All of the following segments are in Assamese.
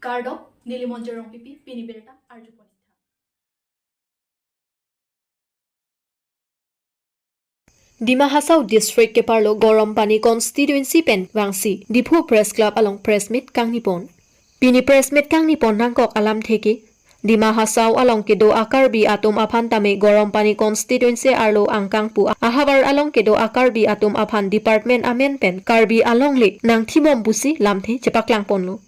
Gardop, Nilimonjerong Pipi, Piniberta, Arjuponita. Dima Hasao District ke parlo Gorom Pani Constituency Pen Wangsi Dipu Press Club along press meet Kang Nipon. Pini press meet Kang Nipon nangkok alam theke Dima Hasao along kedo akarbi atom aphan tame Gorom Pani Constituency arlo angkangpu ahabar along kedo akarbi atom aphan Department Amen Pen Karbi along le nang thibom busi lamthe chepaklang ponlo.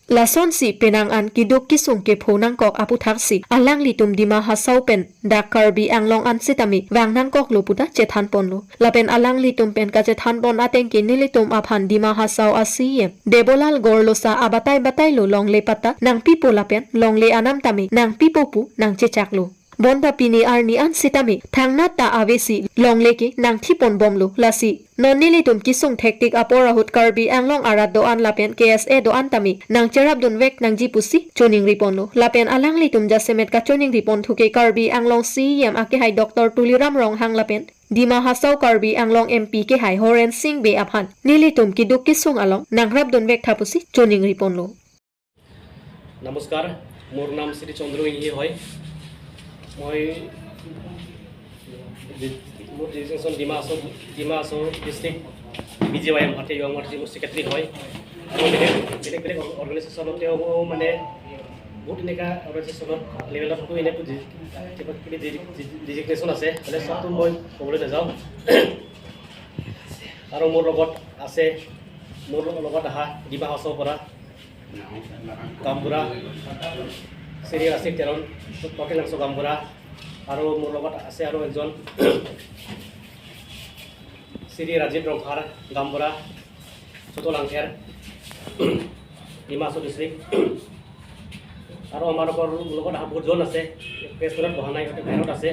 Lason si penang an kidok kisung ke phonang kok apu thaksi alang litum Dima Hasao pen dak Karbi anglong an sitami wang nang kok loputa chethan ponlo lapen alang litum pen ka chethan pon ateng ke nilitum aphan Dima Hasao asiem debolal gorlosa abatai batai lo long le pata nang pipo lapen long le anam tami nang pipo pu nang chechaklo bonda pini arni an sitami thangna ta avesi long leke nang thipon bomlo lasi nonili tum kisung thektik apora hut Karbi anglong arat do an lapen KSA do an tami nang cherap dun wek nang jipusi choning riponlo lapen alang litum jasemet ka choning ripon thuke Karbi anglong CM ake hai Dr. Tuliram Rong hang lapen Dima Hasao Karbi anglong MP ke hai Horen Singh be aphan nilitum kiduk kisung along nang rap dun wek thapusi choning riponlo. নমস্কাৰ মোৰ নাম শ্ৰী চন্দ্ৰহিংহী হয় মই মোৰ division Dima Hasao district BJYM হাতে ইয়ং মাৰ্টি ছেক্ৰেটাৰী হয় আৰু বেলেগ অৰ্গেনাইজেশ্যনতেও মানে বহুত এনেকুৱা অৰ্গেনাইজেশ্যনত লেভেলতো এনেকৈ ডিজিগনেশ্যন আছে হ'লে চবটো মই ক'বলৈ নাযাওঁ আৰু মোৰ লগত আছে মোৰ লগত অহা ডিমা হাছাওৰ পৰা গামবুঢ়া শ্ৰী ৰাছিক তেৰণ টকেল অংশ গামবুঢ়া আৰু মোৰ লগত আছে আৰু এজন শ্ৰী ৰাজীৱ ৰংখাৰ গামবুঢ়া চুতল আংখেৰ ডিমা হাছাও ডিষ্ট্ৰিক্ট আৰু আমাৰ লগত বহুতজন আছে প্ৰেছমিটত বহা নাই সিহঁতে বাহিৰত আছে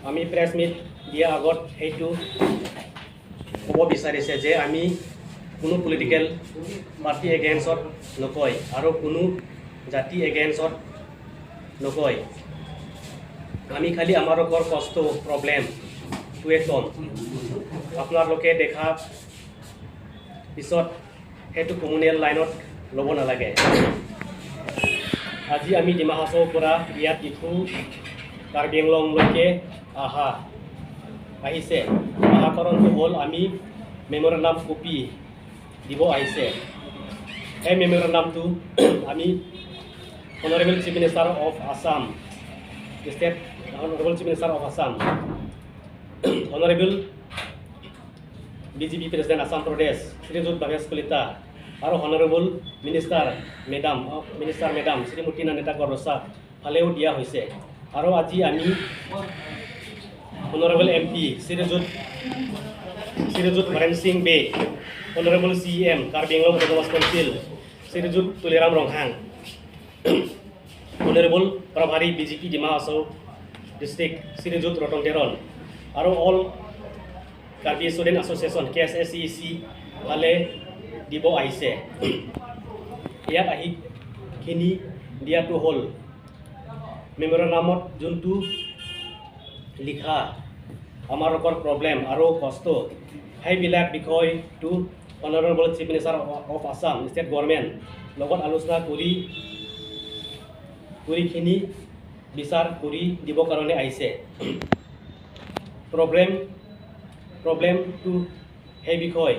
আমি প্ৰেছ মিট দিয়া আগত সেইটো ক'ব বিচাৰিছে যে আমি কোনো পলিটিকেল পাৰ্টি এগেইনষ্টত নকয় আৰু কোনো জাতি এগেইনষ্টত নকয় আমি খালি আমালোকৰ কষ্ট প্ৰব্লেমটোৱে ক'ম আপোনালোকে দেখা পিছত সেইটো কমিউনেল লাইনত ল'ব নালাগে আজি আমি ডিমা হাছাওৰ পৰা ইয়াত ডিফু কাৰ্বি আংলংলৈকে আহিছে অহা কাৰণটো হ'ল আমি মেমৰেণ্ডাম কপি দিব আহিছে এই মেমৰেণ্ডামটো আমি honourable chief minister of Assam state honourable chief minister of Assam honourable BJP president Assam প্ৰদেশ শ্ৰীযুত ভৱেশ কলিতা আৰু honourable minister madam Shrimati Nandita Garlosa ফালেও দিয়া হৈছে আৰু আজি আমি honourable MP Shriyut Haren Singh Bey honourable CM Karbi Anglong autonomous council Shriyut Tuliram Ronghang honourable প্ৰভাৰী BJP ডিমা হাছাও ডিষ্ট্ৰিক্ট শ্ৰীযুত ৰতন তেৰণ আৰু all Karbi student association KSACEC ফালে দিব আহিছে ইয়াত আহিখিনি দিয়াটো হ'ল মেমৰেণ্ডামত যোনটো লিখা আমালোকৰ প্ৰব্লেম আৰু কষ্ট সেইবিলাক বিষয়টো honourable chief minister of Assam state government লগত আলোচনা কৰিখিনি বিচাৰ কৰি দিবৰ কাৰণে আহিছে প্ৰব্লেমটো সেই বিষয়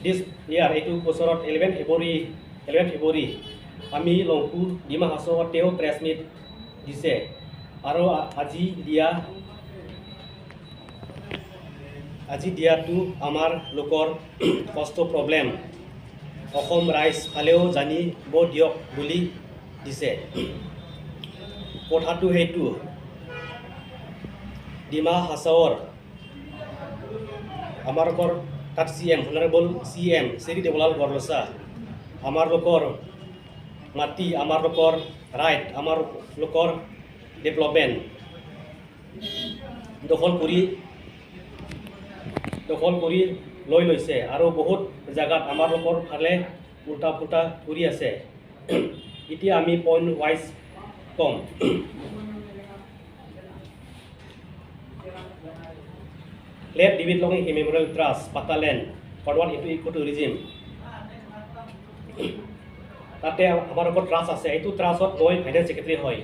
দিছ ইয়াৰ এইটো বছৰত 11 ফেব্ৰুৱাৰী আমি লংকু ডিমা হাছাওতেও প্ৰেছ মিট দিছে আৰু আজি দিয়াটো আমাৰ লোকৰ কষ্ট প্ৰব্লেম অসম ৰাইজ ফালেও জানিব দিয়ক বুলি দিছে কথাটো সেইটো ডিমা হাছাওৰ আমালোকৰ তাত অনাৰেবল CM শ্ৰী দেৱলাল বৰলোচা আমালোকৰ মাটি আমালোকৰ ৰাইট আমালোকৰ ডেভেলপমেণ্ট দখল কৰি লৈ লৈছে আৰু বহুত জাগাত আমালোকৰ ফালে উল্টা পুল্টা কৰি আছে এতিয়া আমি পইণ্ট ৱাইজ কম Let David Long Memorial Trust Pataland convert into ecotourism. তাতে আমাৰ ওপৰত ট্ৰাষ্ট আছে এইটো ট্ৰাষ্টত মই ফাইনেন্স সেক্ৰেটাৰী হয়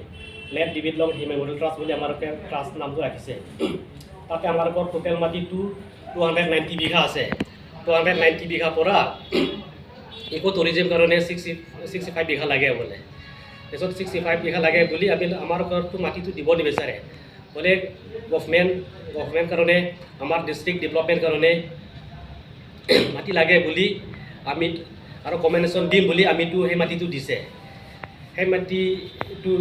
লেট ডেভিড লং মেমৰিয়েল ট্ৰাষ্ট বুলি আমাৰ ট্ৰাষ্ট নামটো ৰাখিছে তাতে আমাৰ ওপৰত টোটেল মাটি 290 বিঘা আছে 290 বিঘা পৰা ইকো টুৰিজম কাৰণে 65 বিঘা লাগে বোলে তাৰপিছত 65 বিঘা লাগে বুলি আমি আমাৰ ওপৰতো মাটিটো দিব নিবিচাৰে বোলে গভৰ্ণমেণ্ট কাৰণে আমাৰ ডিষ্ট্ৰিক্ট ডেভেলপমেণ্ট কাৰণে মাটি লাগে বুলি আমি আৰু কম্বিনেশ্যন দিম বুলি আমিতো সেই মাটিটো দিছে সেই মাটিটো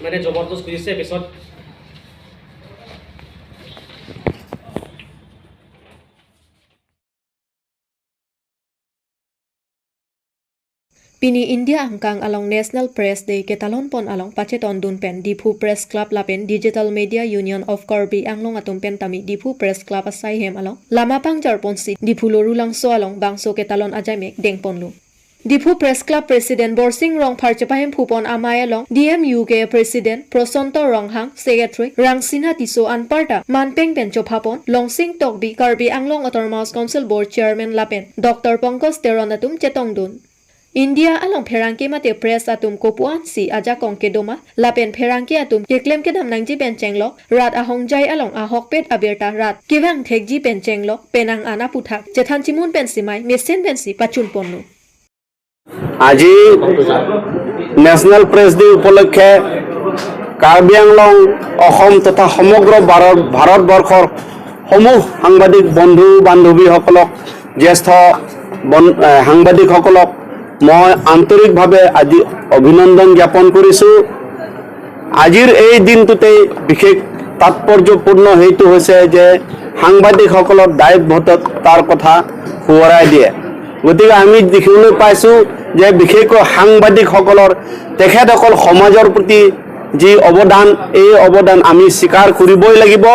মানে জবৰদস্ত কৰিছে পিছত Pini India angkang along National Press Day ketalon pon along pacheton dun pen Dipu Press Club lapen Digital Media Union of Korbi anglong atum pen tami Dipu Press Club asai hem along lama pangjar ponsi Dipu lorulang so along bangso ketalon ajamek deng ponlu Dipu Press Club President Borsing Rong Parchapahem Phupon Amay along DMUK President Prosonto Ronghang Secretary Rangsina Tiso Anparta Manpeng Penchopapon Longsing Tokbi Korbi anglong Autonomous Council Board Chairman lapen Dr. Pongkos Teronatum Chetongdun India along Pherangke mate press atum kopuan si aja kongke doma lapen Pherangke atum keklem ke dam nangji penchenglo rat ahong jai along ahok pet aberta rat kewang thekji penchenglo penang ana puthak jethan chimun pensimai mesen pensi pachun ponnu আজি ন্যাশনাল প্ৰেছ ডে উপলক্ষে কাৰ্বি আংলং অসম তথা সমগ্ৰ ভাৰতবৰ্ষৰ সমূহ সাংবাদিক বন্ধু বান্ধৱীসকলক জ্যেষ্ঠ সাংবাদিকসকলক মই আন্তৰিকভাৱে আজি অভিনন্দন জ্ঞাপন কৰিছোঁ আজিৰ এই দিনটোতে বিশেষ তাৎপৰ্যপূৰ্ণ হেতু হৈছে যে সাংবাদিকসকলৰ দায়বদ্ধতাৰ কথা সোঁৱৰাই দিয়ে গতিকে আমি দেখিবলৈ পাইছোঁ যে বিশেষকৈ সাংবাদিকসকলৰ তেখেতসকল সমাজৰ প্ৰতি যি অৱদান এই অৱদান আমি স্বীকাৰ কৰিবই লাগিব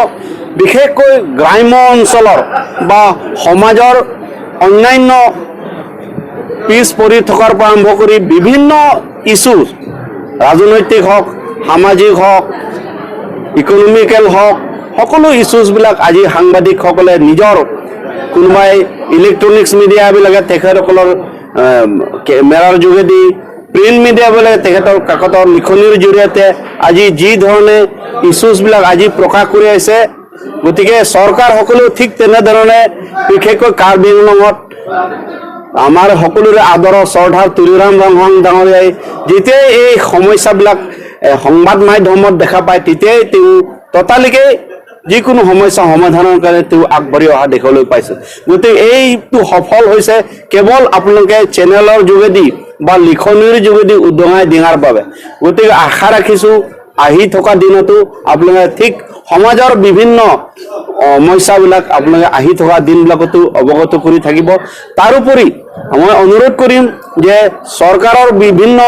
বিশেষকৈ গ্ৰাম্য অঞ্চলৰ বা সমাজৰ অন্যান্য পিছ পৰি থকাৰ পৰা আৰম্ভ কৰি বিভিন্ন ইছ্যু ৰাজনৈতিক হওক সামাজিক হওক ইকনমিকেল হওক সকলো ইছ্যুজবিলাক আজি সাংবাদিকসকলে নিজৰ কোনোবাই ইলেক্ট্ৰনিক্স মিডিয়াবিলাকে তেখেতসকলৰ কেমেৰাৰ যোগেদি প্ৰিণ্ট মিডিয়াবিলাকে তেখেতৰ কাকতৰ লিখনিৰ জৰিয়তে আজি যি ধৰণে ইছ্যুজবিলাক আজি প্ৰকাশ কৰি আছে গতিকে চৰকাৰ সকলেও ঠিক তেনেধৰণে বিশেষকৈ কাৰ্বি আংলঙত আমাৰ সকলোৰে আদৰৰ চৰ্দাৰ তুলিৰাম ৰংহাং ডাঙৰীয়াই যেতিয়াই এই সমস্যাবিলাক সংবাদ মাধ্যমত দেখা পায় তেতিয়াই তেওঁ ততালিকে যিকোনো সমস্যা সমাধানৰ কাৰণে তেওঁ আগবাঢ়ি অহা দেখিবলৈ পাইছোঁ গতিকে এইটো সফল হৈছে কেৱল আপোনালোকে চেনেলৰ যোগেদি বা লিখনিৰ যোগেদি উদঙাই দিয়াৰ বাবে গতিকে আশা ৰাখিছোঁ আহি থকা দিনতো আপোনালোকে ঠিক সমাজৰ বিভিন্ন সমস্যাবিলাক আপোনালোকে আহি থকা দিনবিলাকতো অৱগত কৰি থাকিব তাৰোপৰি মই অনুৰোধ কৰিম যে চৰকাৰৰ বিভিন্ন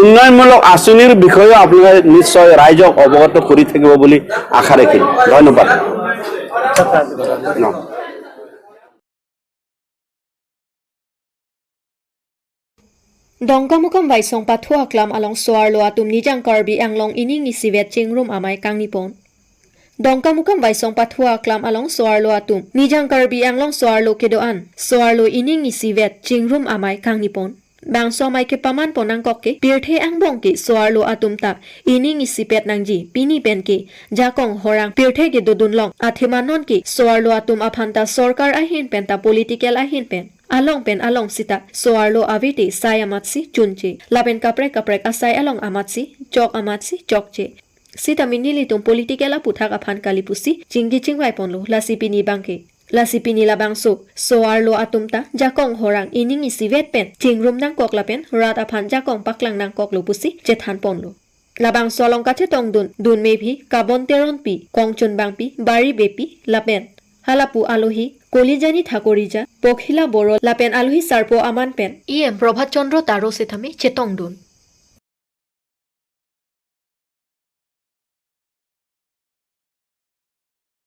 উন্নয়নমূলক আঁচনিৰ বিষয়েও আপোনালোকে নিশ্চয় ৰাইজক অৱগত কৰি থাকিব বুলি আশা ৰাখিম ধন্যবাদ Dongkamukam Vaisong Pathua Klam along Soarlo atum Nijang Korbi anglong ining nisivet chingrum amai kangnipon Dongkamukam Vaisong Pathua Klam along Soarlo atum Nijang Korbi anglong Soarlo kedoan Soarlo ining nisivet chingrum amai kangnipon Bangso mai ke paman ponang kokke pirthe angbong ke Soarlo atum ta ining isipet nangji pini pen ke jakong horang pirthe ke dodunlong athemanon ke Soarlo atum aphanta sarkar ahin pen ta political ahin pen along sita Soarlo aviti sai amatsi chunche laben kapre asai along amatsi chokche sita minili tum political puthak aphan kalipusi chingi chingwai ponlo lasipini labangso Soarlo atumta jakong horang ining isivet pen chingrum nang koklapen rat aphan jakong paklang nang koklupusi jethan ponlo labang solong kache tongdun dun mebi kabon teron pi kongchun bangpi bari bepi lapen halapu alohi কলিজানি ঠাকুরিজা পখিলা বড় লাপেন আলহি সারপো আমান পেন ইএম প্রভাত চন্দ্র তারো সেথামে চেতংদুন